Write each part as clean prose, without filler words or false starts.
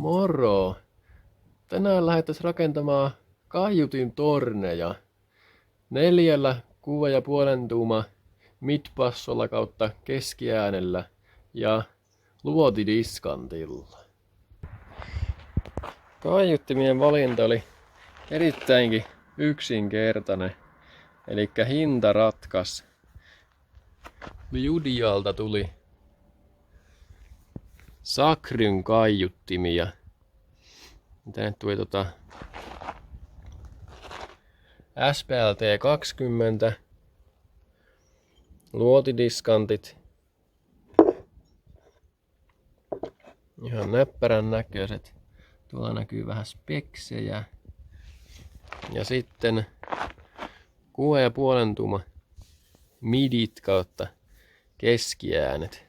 Moro! Tänään lähdettäisiin rakentamaan kaiutin torneja 4 6,5 tuuma midpassolla kautta keskiäänellä ja luotidiskantilla. Kaiuttimien valinta oli erittäinkin yksinkertainen, eli hinta ratkas. Judialta tuli Sakryn kaiuttimia. Tänne tuli SPLT 20 luotidiskantit. Ihan näppärän näköiset. Tuolla näkyy vähän speksejä. Ja sitten 6,5 tuuma midit kautta keskiäänet.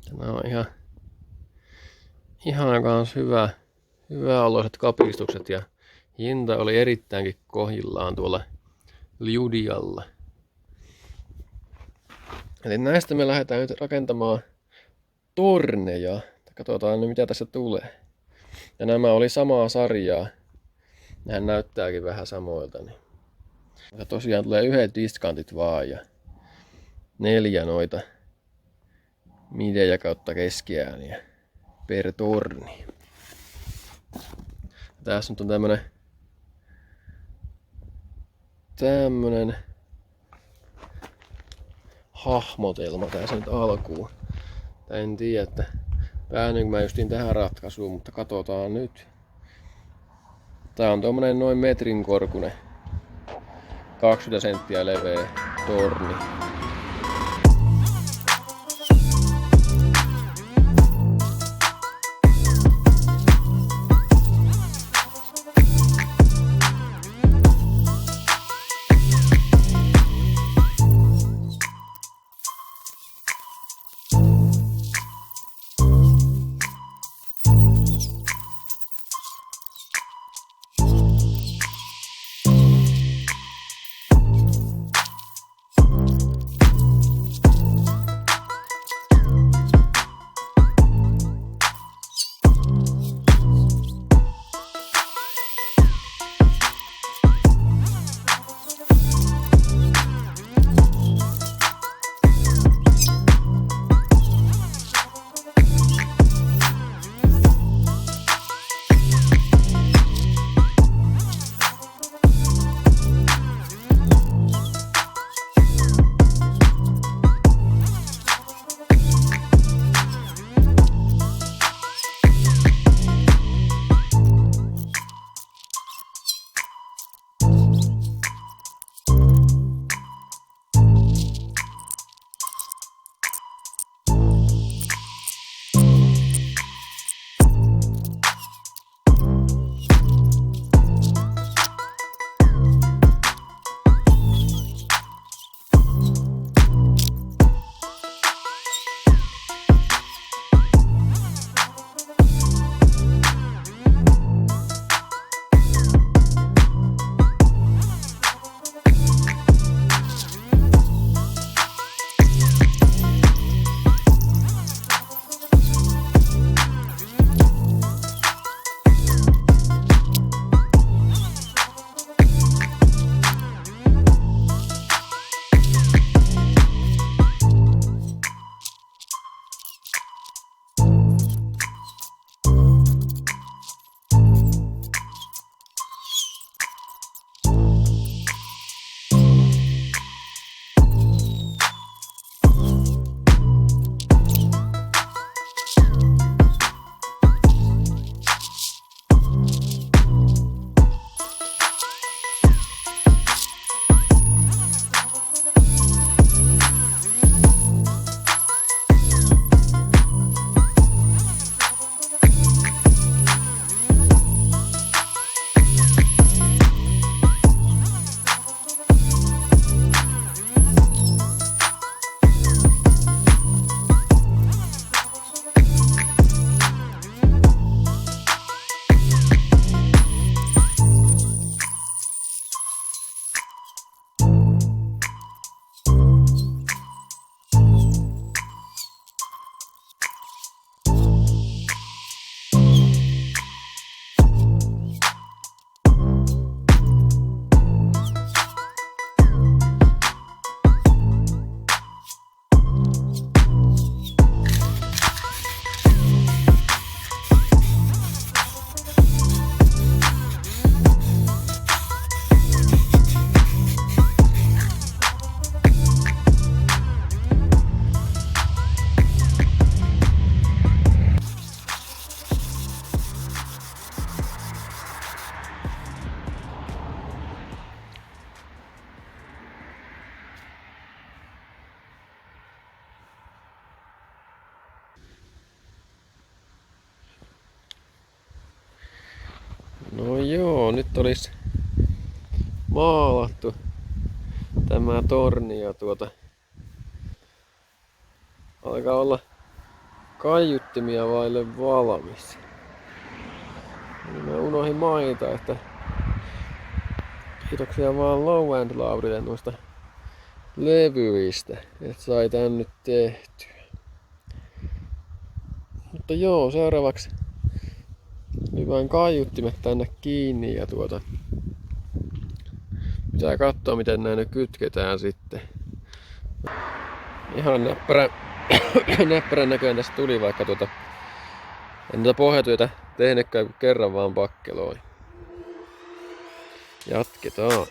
Tämä on ihan kans hyvä oloiset kapistukset ja hinta oli erittäinkin kohdillaan tuolla Judialla. Eli näistä me lähdetään nyt rakentamaan torneja. Katsotaan nyt mitä tässä tulee. Ja nämä oli samaa sarjaa. Nehän näyttääkin vähän samoilta. Niin. Ja tosiaan tulee 1 diskantit vaan ja 4 noita midejä kautta keskiääniä per torni. Tässä nyt on tämmönen hahmotelma tässä nyt alkuun. En tiedä, että päänynkö mä justiin tähän ratkaisuun, mutta katsotaan nyt. Tää on tommonen noin metrin korkunen, 20 senttiä leveä torni. No joo, nyt olisi maalattu tämä torni ja alkaa olla kaiuttimia vaille valmis. Mä unohdin mainita, että kiitoksia vaan Low and Loudille noista levyistä, että sai tän nyt tehtyä. Mutta joo, seuraavaksi vain kaiuttimet tänne kiinni ja pitää katsoa miten näin ne kytketään sitten. Ihan näppärän näköinen tästä tuli, vaikka en tätä pohjatyötä tehnytkään kuin kerran vaan pakkeloin. Jatketaan.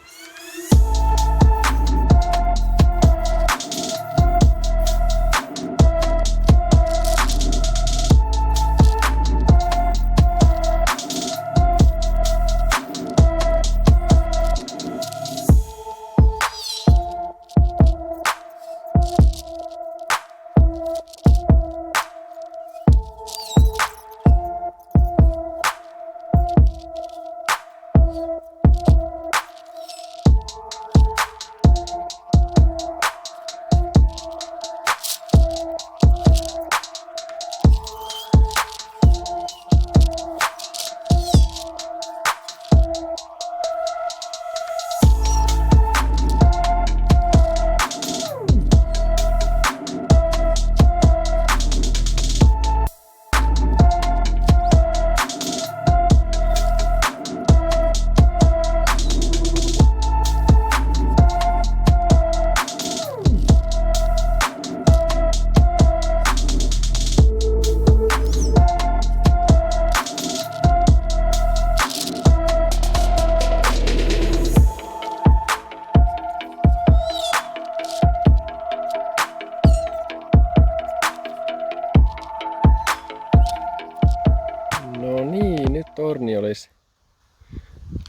No niin, nyt torni olisi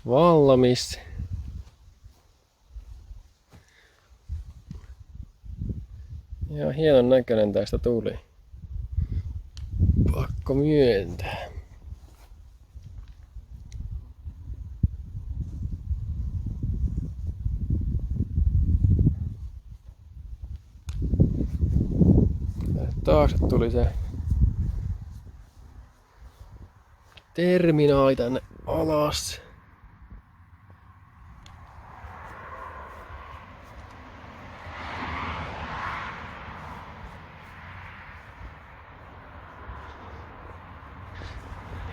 valmis. Ja hienon näköinen tästä tuli. Pakko myöntää. Taakse tuli se terminaali tänne alas.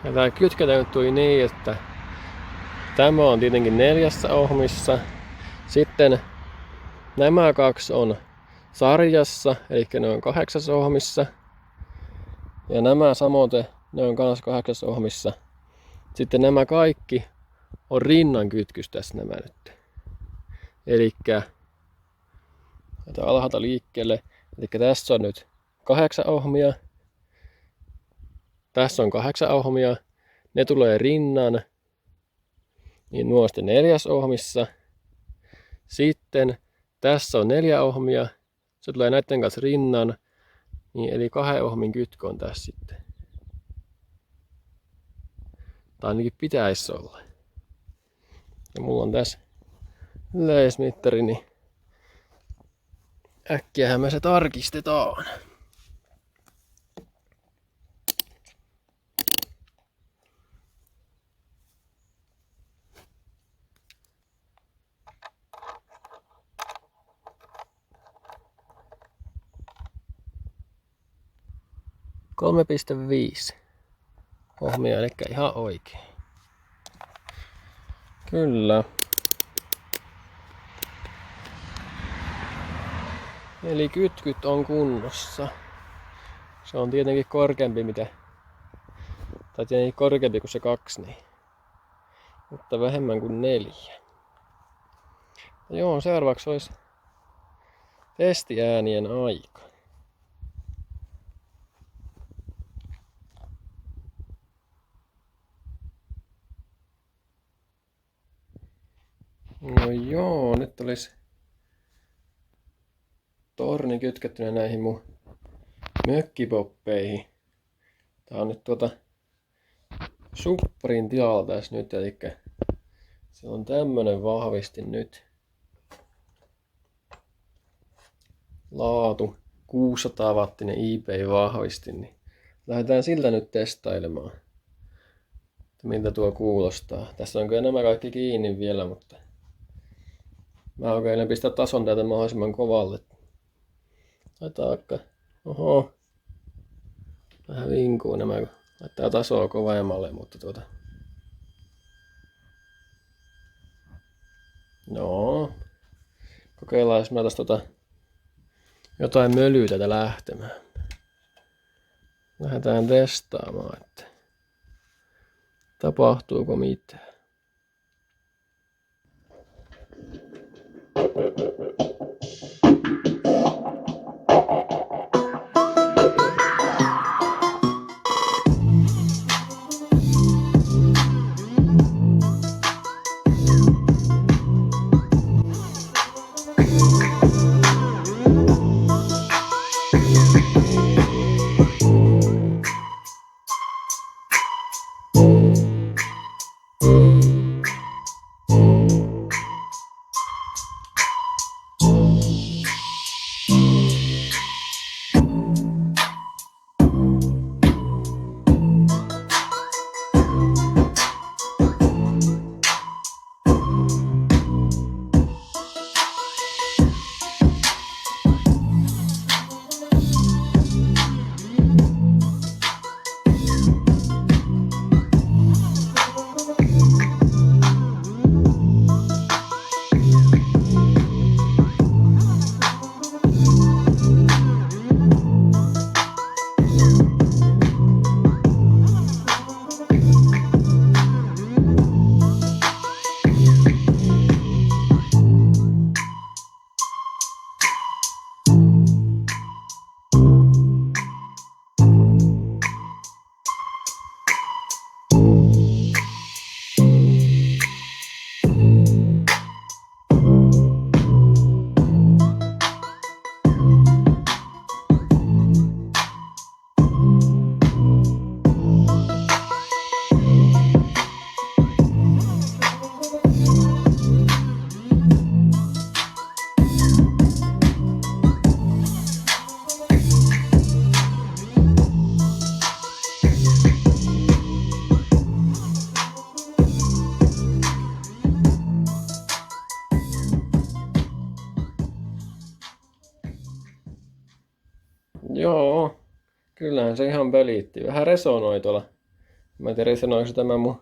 Ja tää kytketä tuli niin, että tämä on tietenkin 4 ohmissa. Sitten nämä 2 on sarjassa, eli ne on 8 ohmissa. Ja nämä samoin, ne on kans 8 ohmissa. Sitten nämä kaikki on rinnan kytkyssä tässä nämä nyt. Elikkä alhaalta liikkeelle. Elikkä tässä on nyt 8 ohmia. Tässä on 8 ohmia. Ne tulee rinnan. Niin nuo on sitten 4 ohmissa. Sitten tässä on 4 ohmia. Se tulee näiden kanssa rinnan. Niin, eli 2 ohmin kytkö on tässä sitten. Tai ainakin pitäisi olla. Ja mulla on tässä yleismittari, niin äkkiähän me se tarkistetaan. (3,5 ohmia, eli ihan oikein. Kyllä. Eli kytkyt on kunnossa. Se on tietenkin korkeampi tai tietenkin korkeampi kuin se 2, niin. Mutta vähemmän kuin 4. Ja joo, seuraavaksi olisi testiäänien aika. No joo, nyt olisi torni kytkettynä näihin mun mökkipoppeihin. Tää on nyt Supparin tilalla tässä nyt, eli se on tämmönen vahvistin nyt. Laatu 600 wattinen eBay-vahvistin, niin lähdetään siltä nyt testailemaan, että miltä tuo kuulostaa. Tässä on kyllä nämä kaikki kiinni vielä, mutta mä kokeilen pistää tason täältä mahdollisimman kovalle. Laitetaan vaikka, oho, vähän vinkuu nämä, kun laittaa tasoa kovemmalle, mutta no, kokeillaan jos mä tästä jotain mölyä tätä lähtemään. Lähdetään testaamaan, että tapahtuuko mitään. Joo, kyllähän se ihan pelitti. Vähän resonoi tuolla. Mä en tiedä resonoiko tämä mun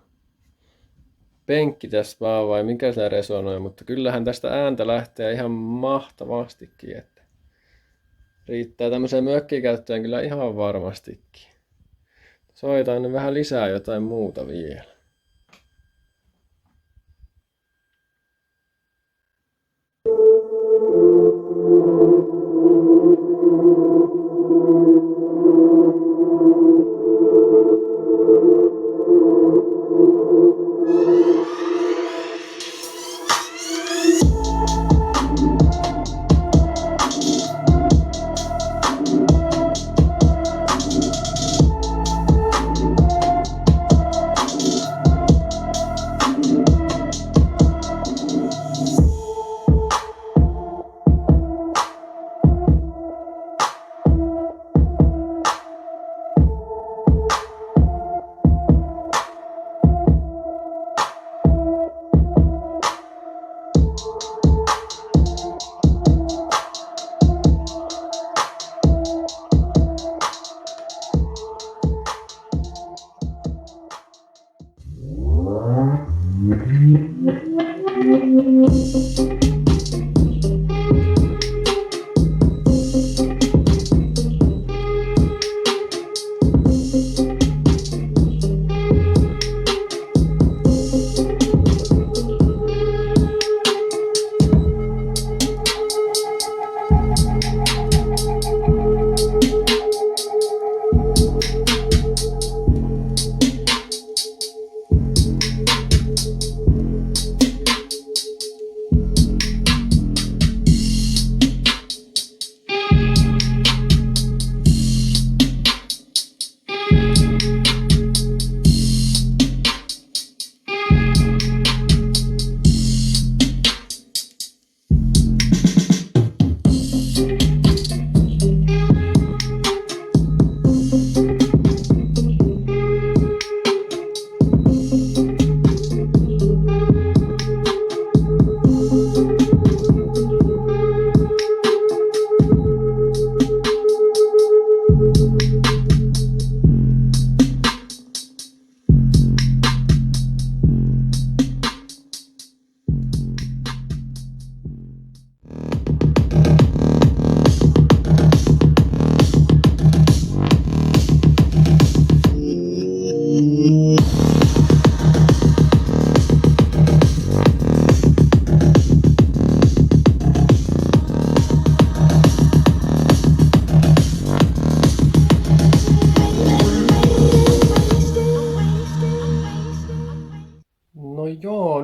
penkki tässä vaan vai mikä se resonoi, mutta kyllähän tästä ääntä lähtee ihan mahtavastikin, että riittää tämmöiseen mökkikäyttöön kyllä ihan varmastikin. Soitaan nyt vähän lisää jotain muuta vielä.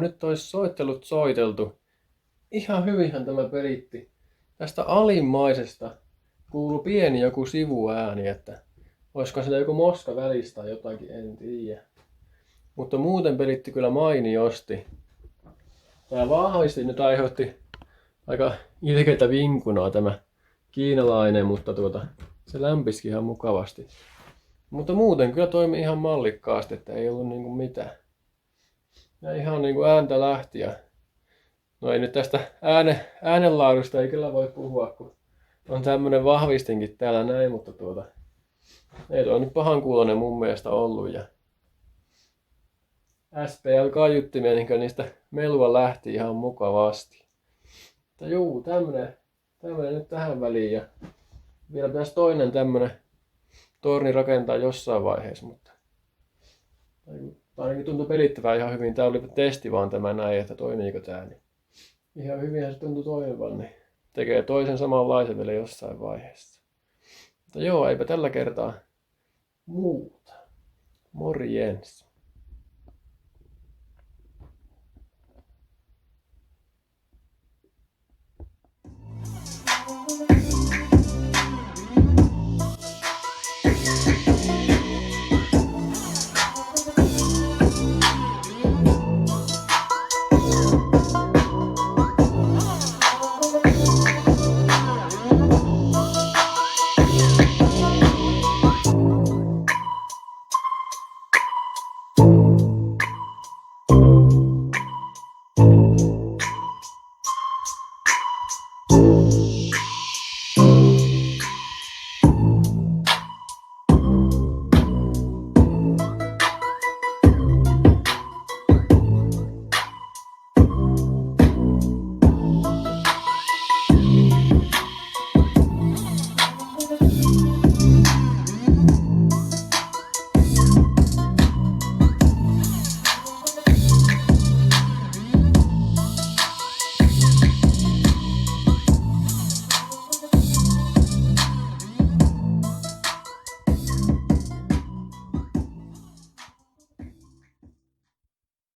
nyt tois soittelut soiteltu. Ihan hyvinhän tämä pelitti. Tästä alimmaisesta kuului pieni joku sivuääni, että olisiko siellä joku moska välistä tai jotakin, en tiedä. Mutta muuten pelitti kyllä mainiosti. Tämä vahvisti nyt aiheutti aika ilkeitä vinkunaa tämä kiinalainen, mutta se lämpisikin ihan mukavasti. Mutta muuten kyllä toimi ihan mallikkaasti, että ei ollut niinku mitään. Ja ihan niinku ääntä lähti. No ei nyt tästä äänenlaadusta ei kyllä voi puhua, kun on tämmönen vahvistinkin täällä näin, mutta ei tuo nyt pahan kuulonen mun mielestä ollut. Ja SPL-kaiuttimia, niin niistä melua lähti ihan mukavasti. Mutta juu, tämmönen nyt tähän väliin. Ja vielä pitäisi toinen tämmönen torni rakentaa jossain vaiheessa, mutta ainakin tuntui pelittävää ihan hyvin. Tää oli testi vaan tämä näin, että toimiiko tää. Niin ihan hyvinhän se tuntui toimivan, niin tekee toisen samanlaisen vielä jossain vaiheessa. Mutta joo, eipä tällä kertaa muuta. Morjens.